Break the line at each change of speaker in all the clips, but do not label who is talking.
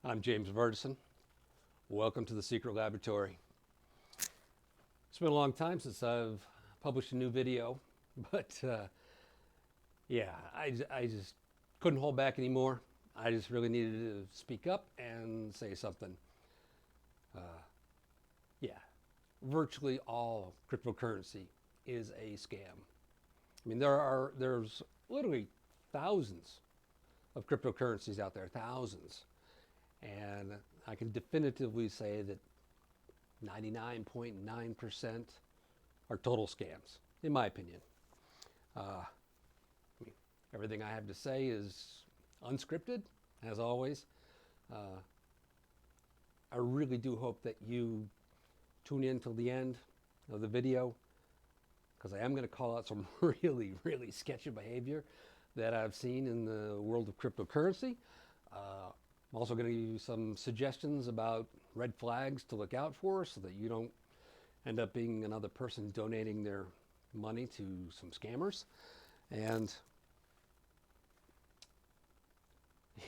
I'm James Vertisan. Welcome to the Secret Laboratory. It's been a long time since I've published a new video, but yeah, I just couldn't hold back anymore. I just really needed to speak up and say something. Yeah, virtually all cryptocurrency is a scam. I mean, there's literally thousands of cryptocurrencies out there, thousands. And I can definitively say that 99.9% are total scams, in my opinion. I mean, everything I have to say is unscripted, as always. I really do hope that you tune in till the end of the video, because I am going to call out some really sketchy behavior that I've seen in the world of cryptocurrency. I'm also going to give you some suggestions about red flags to look out for so that you don't end up being another person donating their money to some scammers. And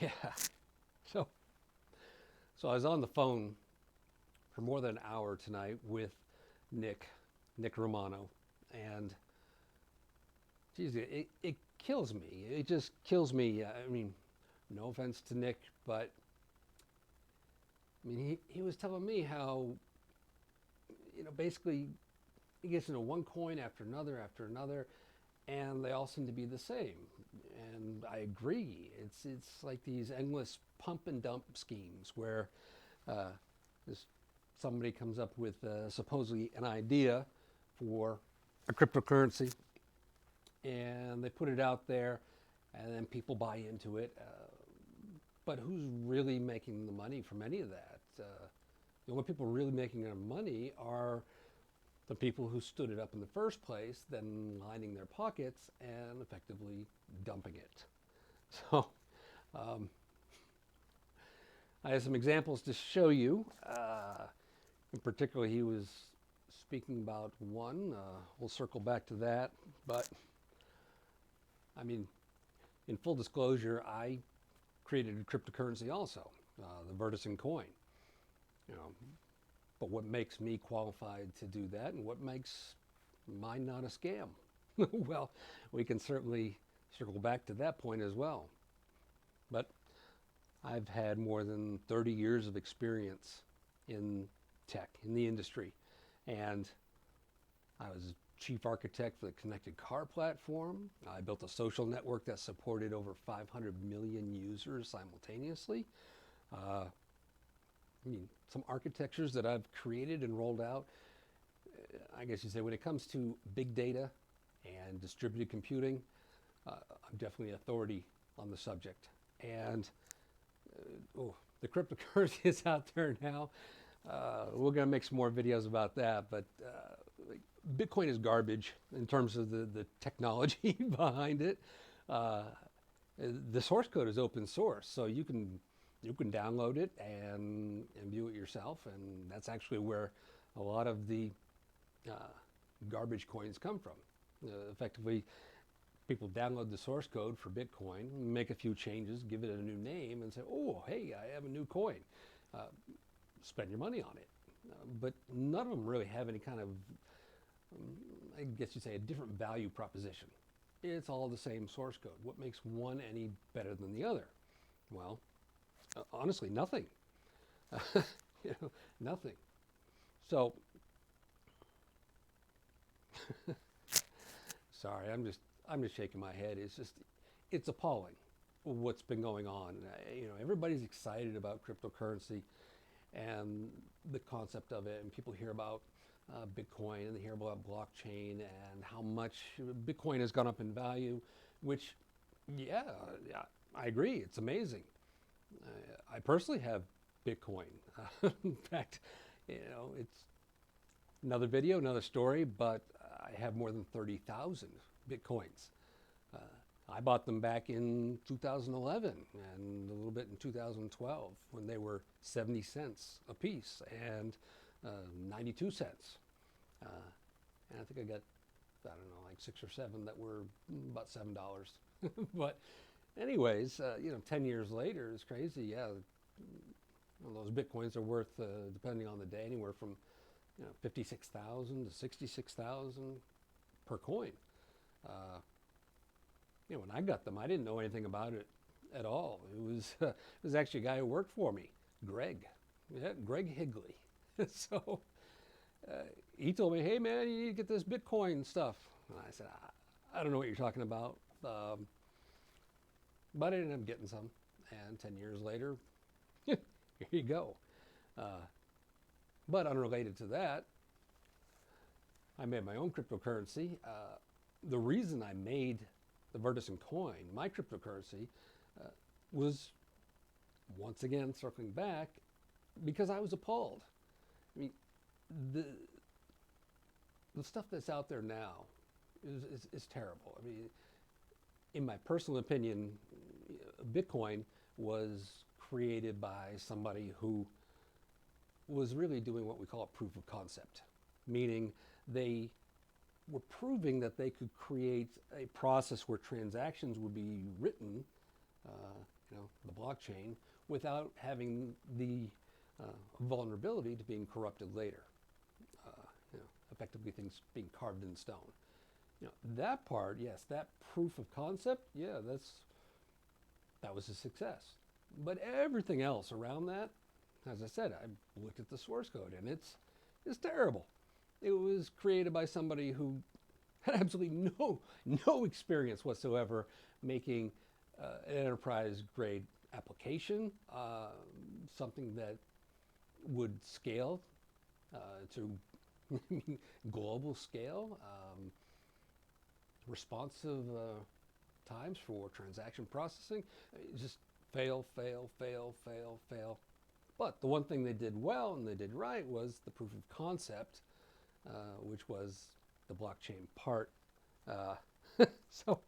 yeah, so I was on the phone for more than an hour tonight with Nick Romano, and geez, it kills me. It just kills me. I mean, no offense to Nick, but I mean, he was telling me how, basically he gets into one coin after another, and they all seem to be the same. And I agree. It's like these endless pump and dump schemes where somebody comes up with supposedly an idea for a cryptocurrency, and they put it out there, and then people buy into it. But who's really making the money from any of that? The only people really making their money are the people who stood it up in the first place, then lining their pockets and effectively dumping it. So I have some examples to show you. In particular, he was speaking about one. We'll circle back to that. But I mean, in full disclosure, I created a cryptocurrency also, the Vertisan coin. But what makes me qualified to do that, and what makes mine not a scam? Well, we can certainly circle back to that point as well. But I've had more than 30 years of experience in tech, in the industry, and I was chief architect for the connected car platform. I built a social network that supported over 500 million users simultaneously. I mean, some architectures that I've created and rolled out, I guess you say when it comes to big data and distributed computing, I'm definitely authority on the subject. And the cryptocurrency is out there now. We're going to make some more videos about that, but Bitcoin is garbage in terms of the technology behind it. The source code is open source, so you can download it and view it yourself, and that's actually where a lot of the garbage coins come from. Effectively, people download the source code for Bitcoin, make a few changes, give it a new name, and say, oh, hey, I have a new coin. Spend your money on it. But none of them really have any kind of, I guess you'd say, a different value proposition. It's all the same source code. What makes one any better than the other? Well, honestly, nothing. Nothing. So, sorry, I'm just shaking my head. It's appalling what's been going on. Everybody's excited about cryptocurrency and the concept of it, and people hear about Bitcoin, and they hear about blockchain and how much Bitcoin has gone up in value, which, yeah, I agree, it's amazing. I personally have Bitcoin. In fact, it's another video, another story, but I have more than 30,000 Bitcoins. I bought them back in 2011 and a little bit in 2012 when they were 70 cents a piece and 92 cents. And I think I got, I don't know, like 6 or 7 that were about $7. But anyways, 10 years later, it's crazy. Yeah, Well, those bitcoins are worth, depending on the day, anywhere from 56,000 to 66,000 per coin. Uh, when I got them, I didn't know anything about it at all. It was actually a guy who worked for me, Greg. Yeah, Greg Higley. So he told me, "Hey man, you need to get this Bitcoin stuff." And I said, "I don't know what you're talking about," but I ended up getting some. And 10 years later, here you go. Uh, but unrelated to that, I made my own cryptocurrency. The reason I made the Vertisan coin, my cryptocurrency, was once again circling back because I was appalled. I mean, the the stuff that's out there now is terrible. I mean, in my personal opinion, Bitcoin was created by somebody who was really doing what we call a proof of concept, meaning they were proving that they could create a process where transactions would be written, the blockchain, without having the vulnerability to being corrupted later. Effectively things being carved in stone. That part, yes, that proof of concept, yeah, that was a success. But everything else around that, as I said, I looked at the source code and it's terrible. It was created by somebody who had absolutely no experience whatsoever making an enterprise grade application, something that would scale to global scale, responsive times for transaction processing. Just fail, fail, fail, fail, fail. But the one thing they did well and they did right was the proof of concept, which was the blockchain part. So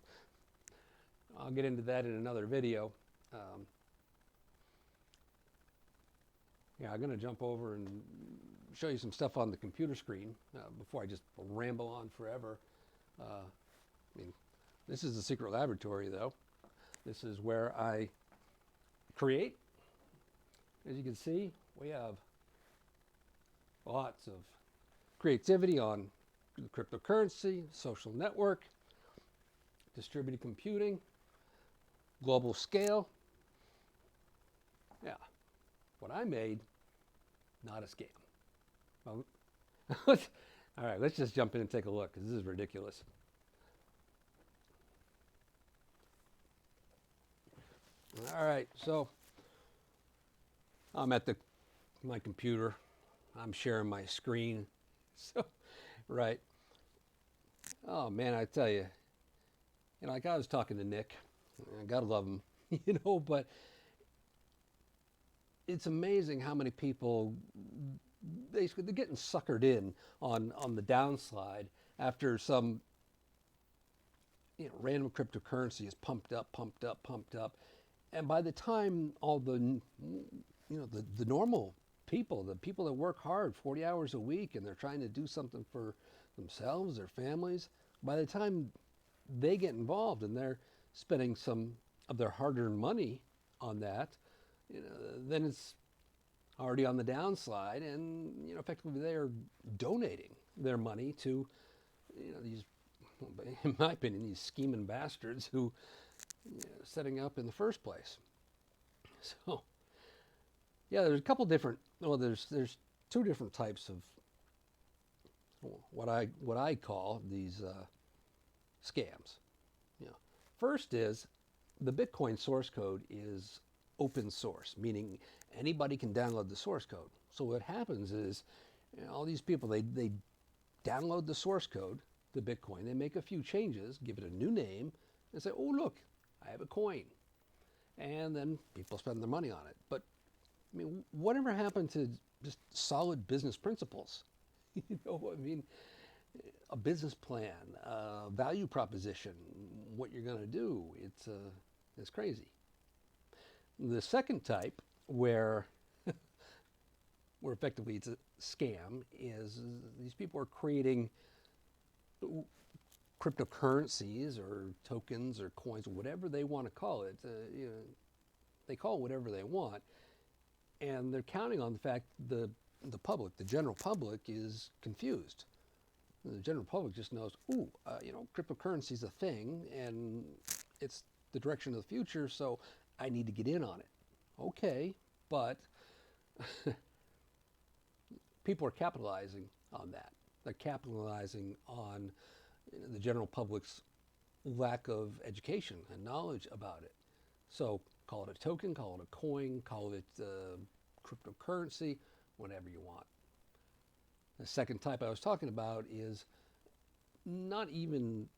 I'll get into that in another video. I'm going to jump over and show you some stuff on the computer screen before I just ramble on forever. This is the secret laboratory, though. This is where I create. As you can see, we have lots of creativity on cryptocurrency, social network, distributed computing, global scale. Yeah, what I made, not a scam. Well, all right, let's just jump in and take a look because this is ridiculous. All right, so I'm at my computer. I'm sharing my screen. So, right. Oh man, I tell you, like I was talking to Nick. I gotta love him, but it's amazing how many people basically they're getting suckered in on the downslide after some random cryptocurrency is pumped up, pumped up, pumped up. And by the time all the normal people, the people that work hard 40 hours a week and they're trying to do something for themselves, their families, by the time they get involved and they're spending some of their hard-earned money on that, then it's already on the downslide, and effectively they are donating their money to these, in my opinion, these scheming bastards who setting up in the first place. So yeah, there's a couple different. Well, there's two different types of what I call these scams. First is the Bitcoin source code is open source, meaning anybody can download the source code. So what happens is all these people they download the source code, the Bitcoin, they make a few changes, give it a new name, and say, "Oh look, I have a coin," and then people spend their money on it. But whatever happened to just solid business principles? A business plan, a value proposition, what you're going to do. It's crazy. The second type, where effectively it's a scam, is these people are creating cryptocurrencies or tokens or coins or whatever they want to call it. They call it whatever they want. And they're counting on the fact the public, the general public, is confused. The general public just knows, cryptocurrency is a thing, and it's the direction of the future, so I need to get in on it. Okay, but people are capitalizing on that. They're capitalizing on the general public's lack of education and knowledge about it. So call it a token, call it a coin, call it cryptocurrency, whatever you want. The second type I was talking about is not even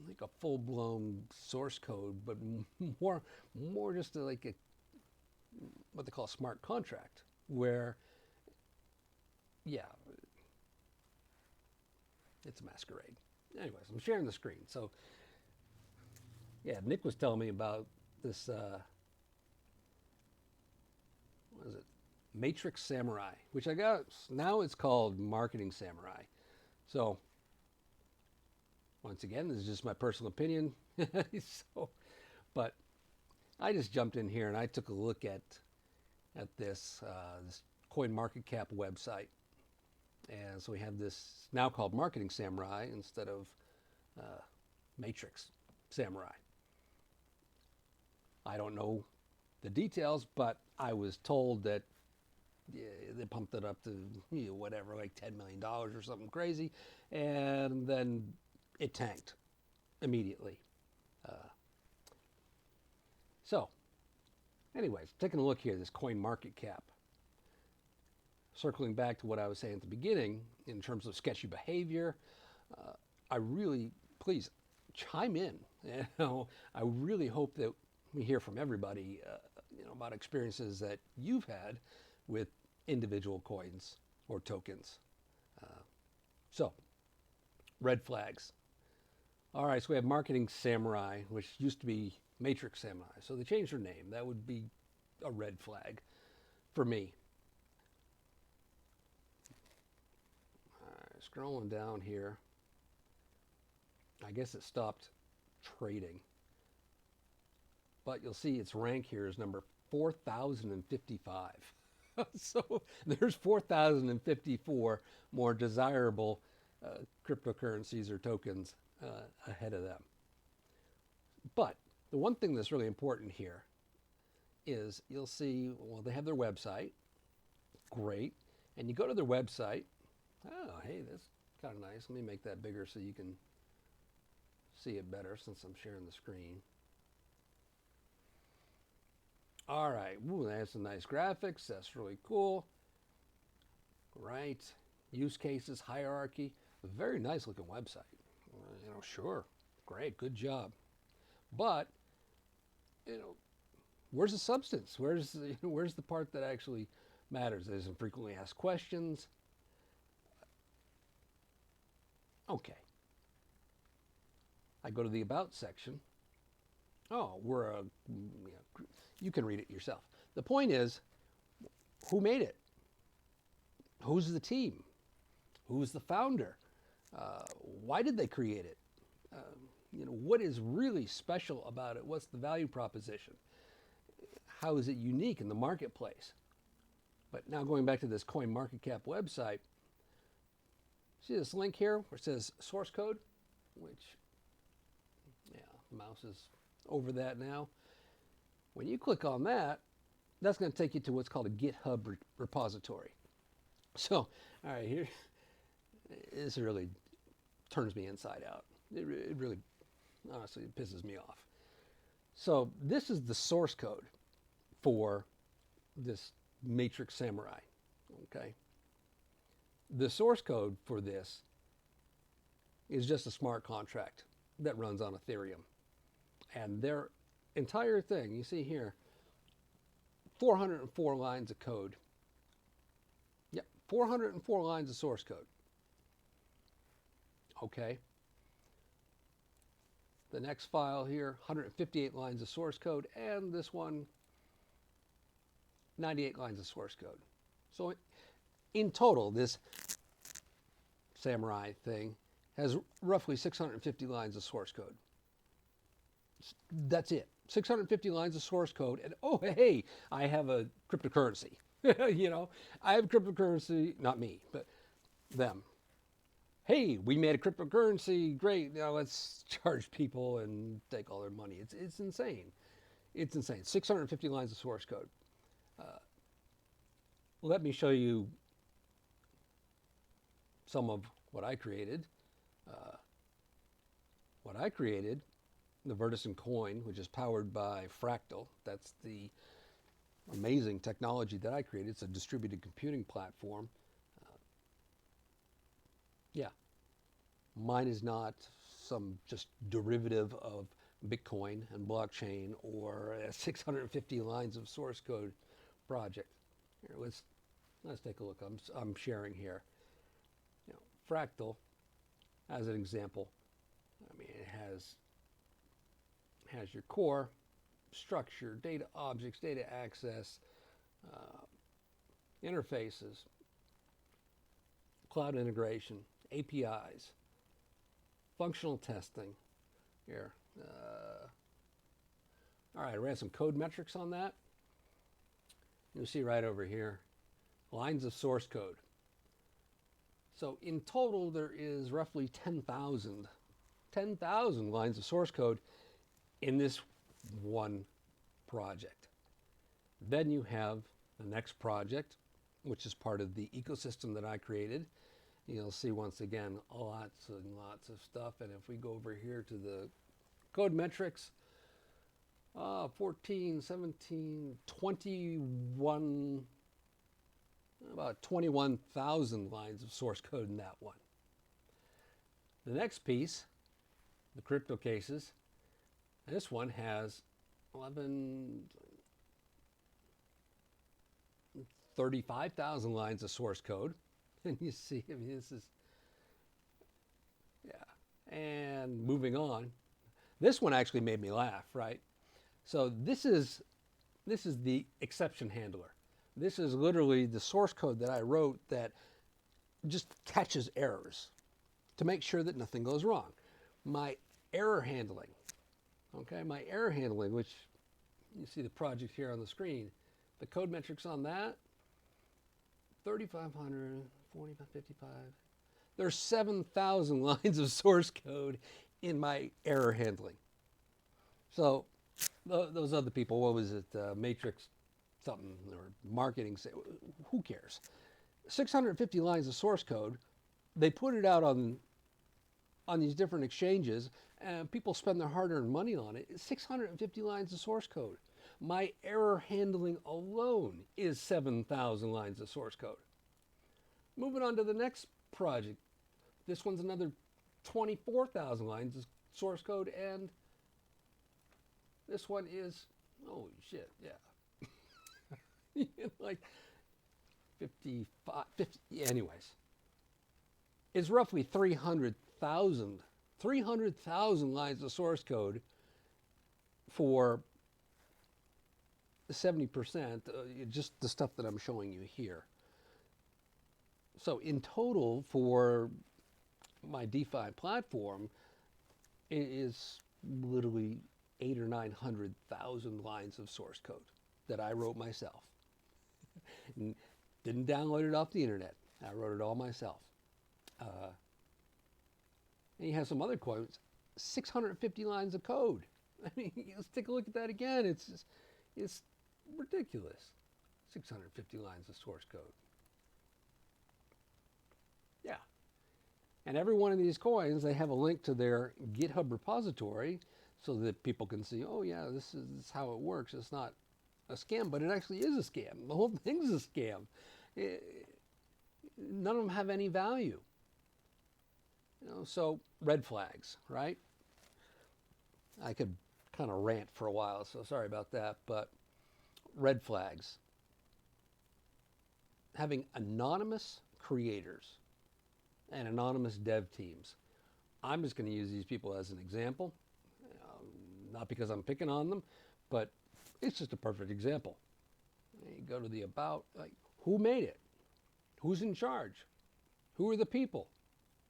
like a full-blown source code, but more just like what they call a smart contract, where, yeah, it's a masquerade. Anyways, I'm sharing the screen. So, yeah, Nick was telling me about this, what is it? Matrix Samurai, which I got, now it's called Marketing Samurai. So, once again, this is just my personal opinion. But I just jumped in here and I took a look at this CoinMarketCap website. And so we have this now called Marketing Samurai instead of Matrix Samurai. I don't know the details, but I was told that they pumped it up to whatever, like $10 million or something crazy, and then it tanked immediately. So, anyways, taking a look here, this CoinMarketCap. Circling back to what I was saying at the beginning in terms of sketchy behavior, I really, please chime in. I really hope that we hear from everybody, about experiences that you've had with individual coins or tokens. So, red flags. All right, so we have Marketing Samurai, which used to be Matrix Samurai. So they changed their name. That would be a red flag for me. Scrolling down here, I guess it stopped trading. But you'll see its rank here is number 4,055. So there's 4,054 more desirable cryptocurrencies or tokens ahead of them. But the one thing that's really important here is you'll see, well, they have their website. Great. And you go to their website. Oh, hey, that's kind of nice. Let me make that bigger so you can see it better since I'm sharing the screen. All right. Ooh, that's some nice graphics. That's really cool. Right. Use cases, hierarchy. A very nice looking website. Sure. Great. Good job. But, where's the substance? Where's the part that actually matters? There's some frequently asked questions. Okay. I go to the About section. Oh, you can read it yourself. The point is, who made it? Who's the team? Who's the founder? Why did they create it? What is really special about it? What's the value proposition? How is it unique in the marketplace? But now going back to this CoinMarketCap website, see this link here where it says source code, which, yeah, the mouse is over that now. When you click on that, that's going to take you to what's called a GitHub repository. So, all right, here, this really turns me inside out. It really, honestly, it pisses me off. So this is the source code for this Matrix Samurai, okay? The source code for this is just a smart contract that runs on Ethereum. And their entire thing, you see here, 404 lines of code. Yep, 404 lines of source code. Okay. The next file here, 158 lines of source code, and this one, 98 lines of source code. So in total, this Samurai thing has roughly 650 lines of source code. That's it. 650 lines of source code, and oh, hey, I have a cryptocurrency. You know, I have cryptocurrency, not me, but them. Hey, we made a cryptocurrency, great, now let's charge people and take all their money. It's insane. It's insane. 650 lines of source code. Let me show you some of what I created. What I created, the Vertisan coin, which is powered by Fractal. That's the amazing technology that I created. It's a distributed computing platform. Yeah, mine is not some just derivative of Bitcoin and blockchain or a 650 lines of source code project. Here, let's take a look. I'm sharing here. You know, Fractal, as an example, I mean, it has your core, structure, data objects, data access, interfaces, cloud integration, APIs, functional testing. Here, all right, I ran some code metrics on that. You'll see right over here, lines of source code. So in total, there is roughly 10,000 lines of source code in this one project. Then you have the next project, which is part of the ecosystem that I created. You'll see once again lots and lots of stuff. And if we go over here to the code metrics, 14, 17, 21, about 21,000 lines of source code in that one. The next piece, the crypto cases, this one has 35,000 lines of source code. And you see, I mean, this is, yeah. And moving on, this one actually made me laugh, right? So this is the exception handler. This is literally the source code that I wrote that just catches errors to make sure that nothing goes wrong. My error handling, okay, my error handling, which you see the project here on the screen, the code metrics on that, 3,500, 4,555. There's 7,000 lines of source code in my error handling. So those other people, what was it, Matrix something or marketing, who cares? 650 lines of source code. They put it out on these different exchanges, and people spend their hard-earned money on it. It's 650 lines of source code. My error handling alone is 7,000 lines of source code. Moving on to the next project. This one's another 24,000 lines of source code, and this one is, holy shit, yeah. Like 55, 50, anyways. It's roughly 300,000 lines of source code for 70%, just the stuff that I'm showing you here. So in total for my DeFi platform, it is literally 800,000 or 900,000 lines of source code that I wrote myself. Didn't download it off the internet. I wrote it all myself. And you have some other quotes, 650 lines of code. I mean, let's take a look at that again. It's ridiculous. 650 lines of source code. Yeah. And every one of these coins, they have a link to their GitHub repository so that people can see, oh yeah, this is how it works. It's not a scam, but it actually is a scam. The whole thing's a scam. None of them have any value. You know, so red flags, right? I could kind of rant for a while, so sorry about that, but red flags. Having anonymous creators and anonymous dev teams. I'm just going to use these people as an example, not because I'm picking on them, but it's just a perfect example. You go to the about, like, who made it? Who's in charge? Who are the people?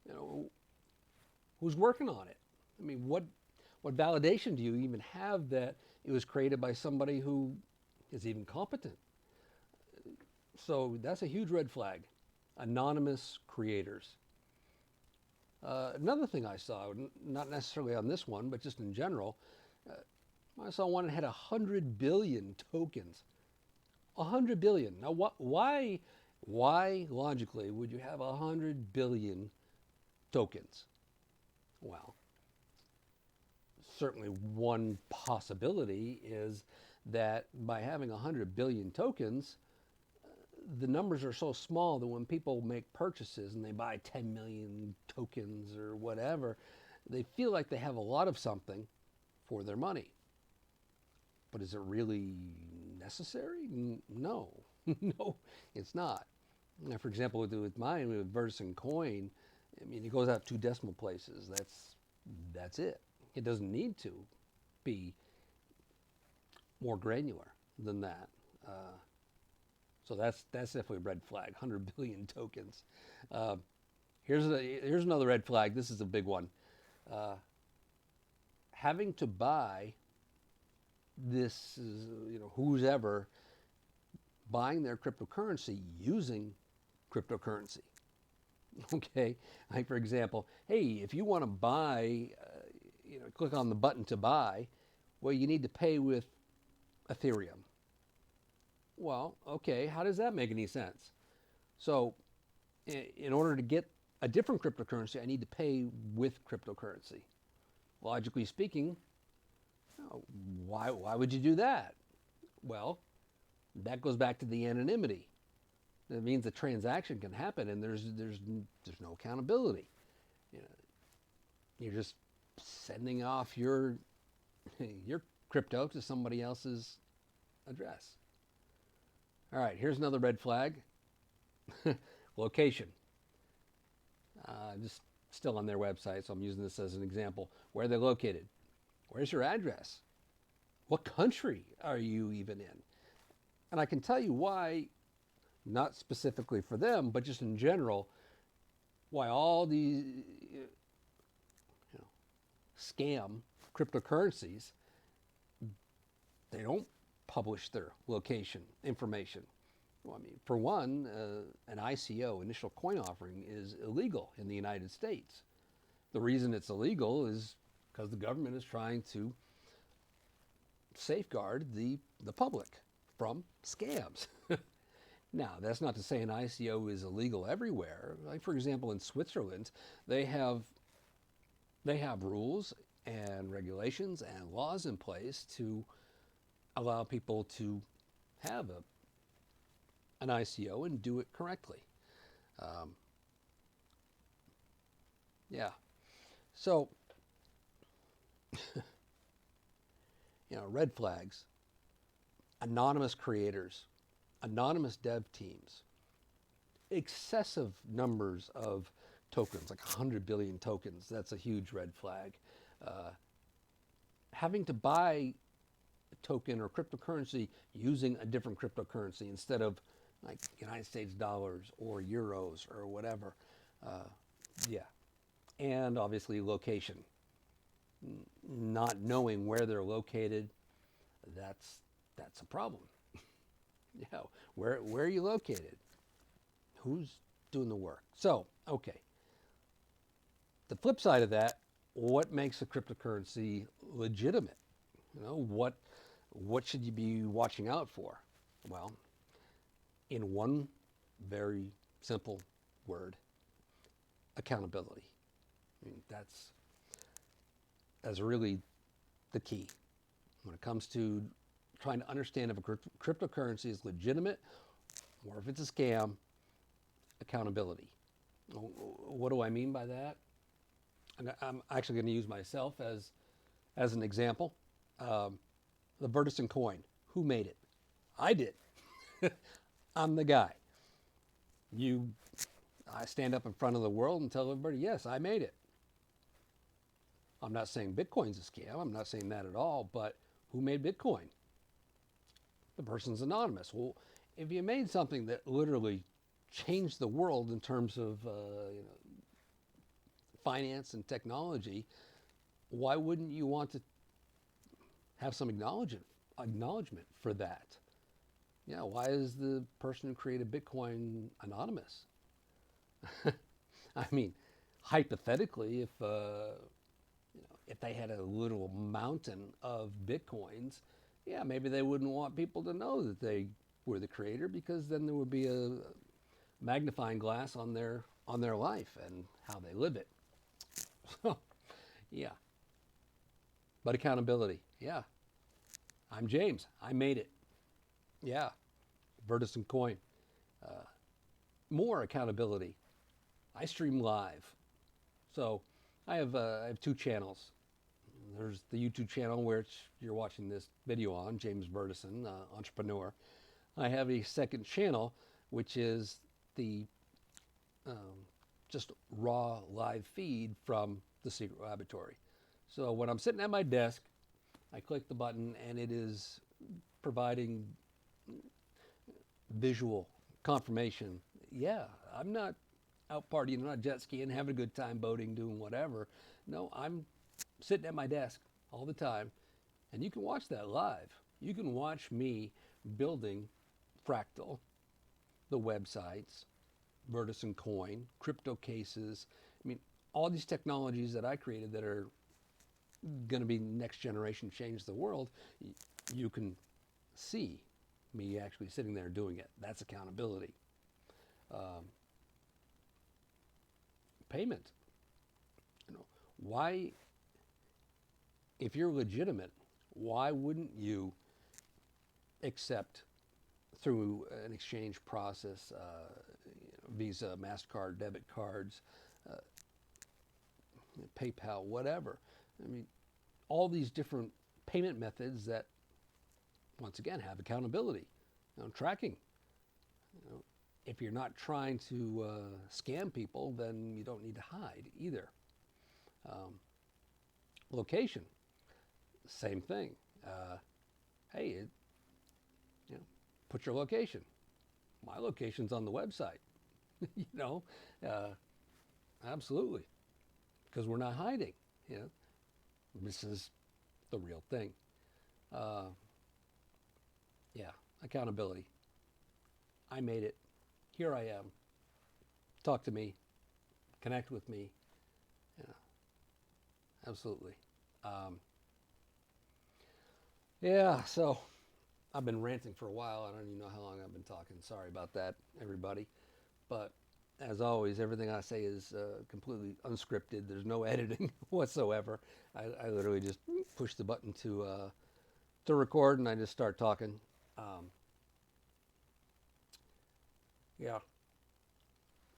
You know, who's working on it? I mean, what validation do you even have that it was created by somebody who is even competent. So that's a huge red flag. Anonymous creators. Another thing I saw, not necessarily on this one, but just in general, I saw one that had 100 billion tokens. 100 billion. Now, why logically would you have 100 billion tokens? Well, certainly one possibility is that by having 100 billion tokens, the numbers are so small that when people make purchases and they buy 10 million tokens or whatever, they feel like they have a lot of something for their money. But is it really necessary? No, no, it's not. Now, for example, with mine, with Vertisan coin, I mean, it goes out 2 decimal places. That's it. It doesn't need to be more granular than that. So that's definitely a red flag. 100 billion tokens. Here's another red flag. This is a big one. Having to buy this, who's ever buying their cryptocurrency using cryptocurrency. Okay, like for example, hey, if you want to buy, click on the button to buy. Well, you need to pay with Ethereum. Well, okay, how does that make any sense? So, in order to get a different cryptocurrency, I need to pay with cryptocurrency. Logically speaking, why would you do that? Well, that goes back to the anonymity. That means the transaction can happen and there's no accountability. You're just sending off your crypto to somebody else's address. All right, here's another red flag. Location. Just still on their website, so I'm using this as an example. Where are they located? Where's your address? What country are you even in? And I can tell you why, not specifically for them, but just in general, why all these scam cryptocurrencies, they don't publish their location information. Well, I mean, for one, an ICO, initial coin offering, is illegal in the United States. The reason it's illegal is because the government is trying to safeguard the public from scams. Now, that's not to say an ICO is illegal everywhere. Like, for example, in Switzerland, they have rules and regulations and laws in place to allow people to have an ICO and do it correctly. Yeah. So, red flags, anonymous creators, anonymous dev teams, excessive numbers of tokens, like 100 billion tokens. That's a huge red flag. Having to buy a token or cryptocurrency using a different cryptocurrency instead of like United States dollars or euros or whatever. Yeah. And obviously location. Not knowing where they're located, that's a problem. Yeah, where are you located? Who's doing the work? So, okay. The flip side of that, what makes a cryptocurrency legitimate? What should you be watching out for? Well, in one very simple word, accountability. I mean, that's really the key when it comes to trying to understand if a cryptocurrency is legitimate or if it's a scam. Accountability. What do I mean by that? I'm actually going to use myself as an example. The Vertisan coin. Who made it? I did. I'm the guy. I stand up in front of the world and tell everybody, yes, I made it. I'm not saying Bitcoin's a scam. I'm not saying that at all. But who made Bitcoin? The person's anonymous. Well, if you made something that literally changed the world in terms of finance and technology, why wouldn't you want to have some acknowledgement for that. Yeah, why is the person who created Bitcoin anonymous? I mean, hypothetically, if they had a little mountain of Bitcoins, yeah, maybe they wouldn't want people to know that they were the creator, because then there would be a magnifying glass on their life and how they live it. So, yeah. But accountability, yeah. I'm James. I made it. Yeah. Vertisan coin. More accountability. I stream live. So I have two channels. There's the YouTube channel which you're watching this video on, James Vertisan, entrepreneur. I have a second channel, which is the just raw live feed from the Secret Laboratory. So when I'm sitting at my desk, I click the button and it is providing visual confirmation. Yeah, I'm not out partying, I'm not jet skiing, having a good time, boating, doing whatever. No, I'm sitting at my desk all the time, and you can watch that live. You can watch me building Fractal, the websites, Vertisan Coin, crypto cases. I mean, all these technologies that I created that are going to be next generation, change the world. You can see me actually sitting there doing it. That's accountability. Payment. You know, why, if you're legitimate, why wouldn't you accept through an exchange process, Visa, MasterCard, debit cards, PayPal, whatever? I mean, all these different payment methods that, once again, have accountability, tracking. If you're not trying to scam people, then you don't need to hide either. Location, same thing. Hey, put your location. My location's on the website. you know, uh, Absolutely, because we're not hiding. This is the real thing. Yeah, accountability. I made it. Here I am. Talk to me. Connect with me. Yeah, absolutely. Yeah, so I've been ranting for a while. I don't even know how long I've been talking. Sorry about that, everybody. But as always, everything I say is completely unscripted. There's no editing whatsoever. I literally just push the button to record, and I just start talking. Yeah.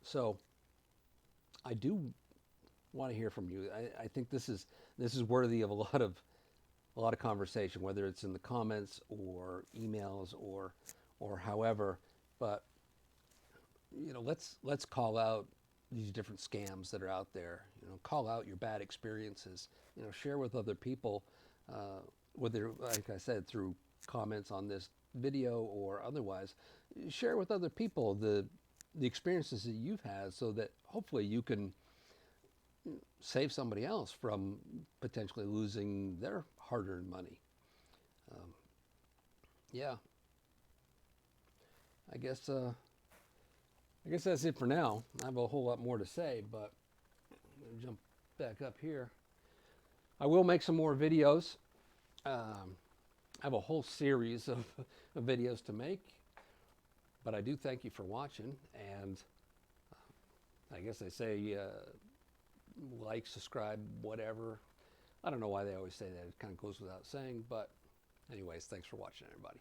So I do want to hear from you. I think this is worthy of a lot of conversation, whether it's in the comments or emails or however. But let's call out these different scams that are out there. Call out your bad experiences. Share with other people, whether, like I said, through comments on this video or otherwise. Share with other people the experiences that you've had, so that hopefully you can save somebody else from potentially losing their hard-earned money. Yeah, I guess that's it for now. I have a whole lot more to say, but I'm going to jump back up here. I will make some more videos. I have a whole series of videos to make, but I do thank you for watching, and I guess they say like, subscribe, whatever. I don't know why they always say that. It kind of goes without saying, but anyways, thanks for watching, everybody.